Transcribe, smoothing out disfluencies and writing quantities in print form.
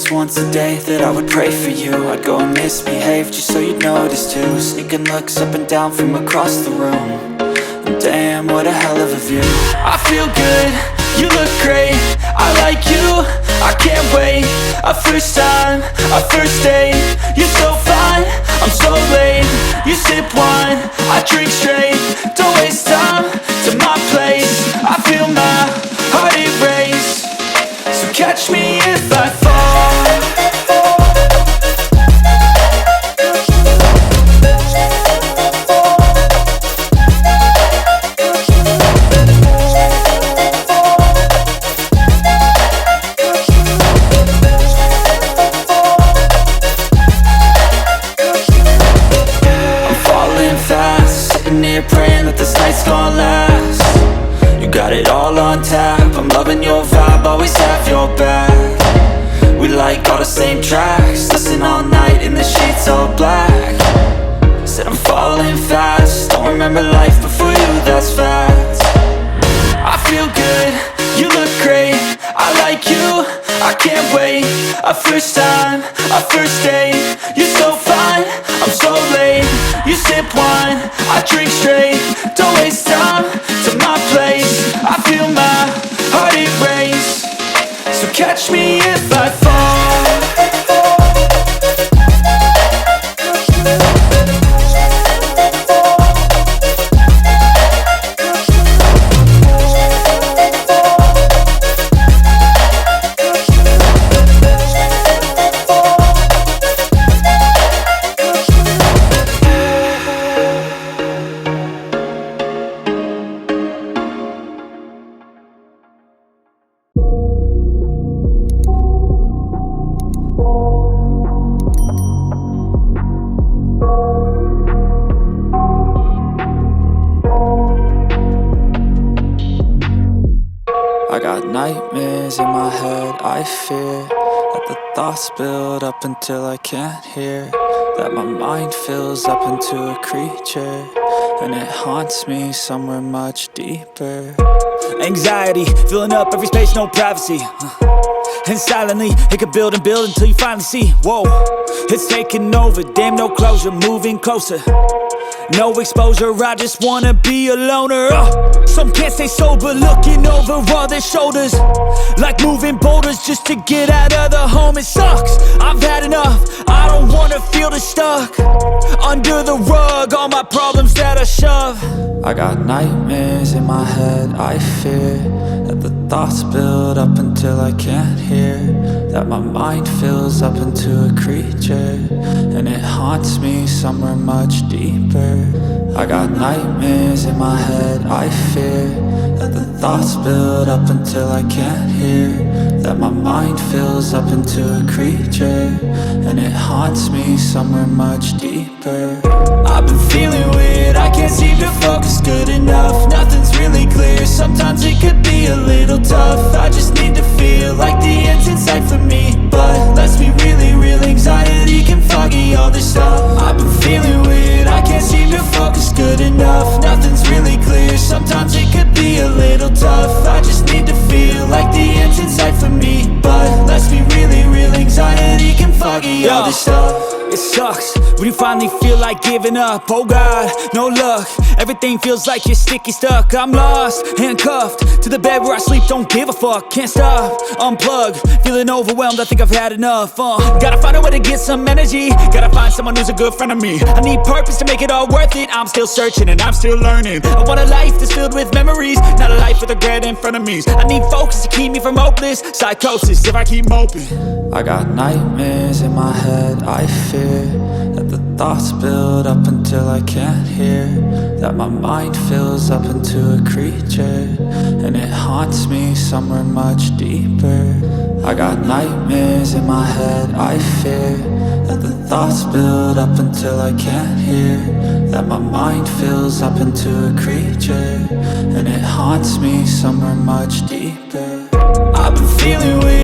was once a day that I would pray for you. I'd go and misbehave just so you'd notice too. Sneaking looks up and down from across the room. And damn, what a hell of a view. I feel good, you look great, I like you, I can't wait. A first time, a first date. You're so fine, I'm so late. You sip wine, I drink straight. Don't waste time to my place. I feel my heart erase. So catch me if I fall. Praying that this night's gonna last. You got it all on tap, I'm loving your vibe, always have your back. We like all the same tracks, listen all night in the sheets all black. Said I'm falling fast, don't remember life before you, that's fact. I feel good, you look great, I like you, I can't wait. A first time, a first date. You're so fine, I'm so late. You sip wine, I drink straight. Don't waste time to my place. I feel my heart erase. So catch me if I fall. I got nightmares in my head, I fear that the thoughts build up until I can't hear. That my mind fills up into a creature, and it haunts me somewhere much deeper. Anxiety, filling up every space, no privacy. And silently, it could build and build until you finally see. Whoa, it's taking over, damn no closure, moving closer. No exposure, I just wanna be a loner. Some can't stay sober, looking over all their shoulders, like moving boulders just to get out of the home. It sucks, I've had enough, I don't wanna feel the stuck under the rug, all my problems that I shove. I got nightmares in my head, I fear that the thoughts build up until I can't hear. That my mind fills up into a creature, and it haunts me somewhere much deeper. I got nightmares in my head, I fear that the thoughts build up until I can't hear. That my mind fills up into a creature, and it haunts me somewhere much deeper. I've been feeling weird, I can't seem to focus good enough. Nothing's really clear, sometimes it could be a little tough. I just need to feel like the end's in sight for me, but let's be really real, anxiety can foggy all this stuff. I've been feeling weird, I can't seem to focus good enough. Nothing's really clear, sometimes it could be a little tough. I just need to feel like the end's in sight for me, but let's be really real, anxiety can foggy all this stuff. It sucks when you finally feel like giving up. Oh God, no luck, everything feels like you're sticky stuck. I'm lost, handcuffed to the bed where I sleep, don't give a fuck. Can't stop, unplug, feeling overwhelmed, I think I've had enough. Gotta find a way to get some energy, gotta find someone who's a good friend of me. I need purpose to make it all worth it, I'm still searching and I'm still learning. I want a life that's filled with memories, not a life with regret in front of me. I need focus to keep me from hopeless psychosis if I keep moping. I got nightmares in my head, I fear that the thoughts build up until I can't hear. That my mind fills up into a creature, and it haunts me somewhere much deeper. I got nightmares in my head, I fear that the thoughts build up until I can't hear. That my mind fills up into a creature, and it haunts me somewhere much deeper. I've been feeling weird,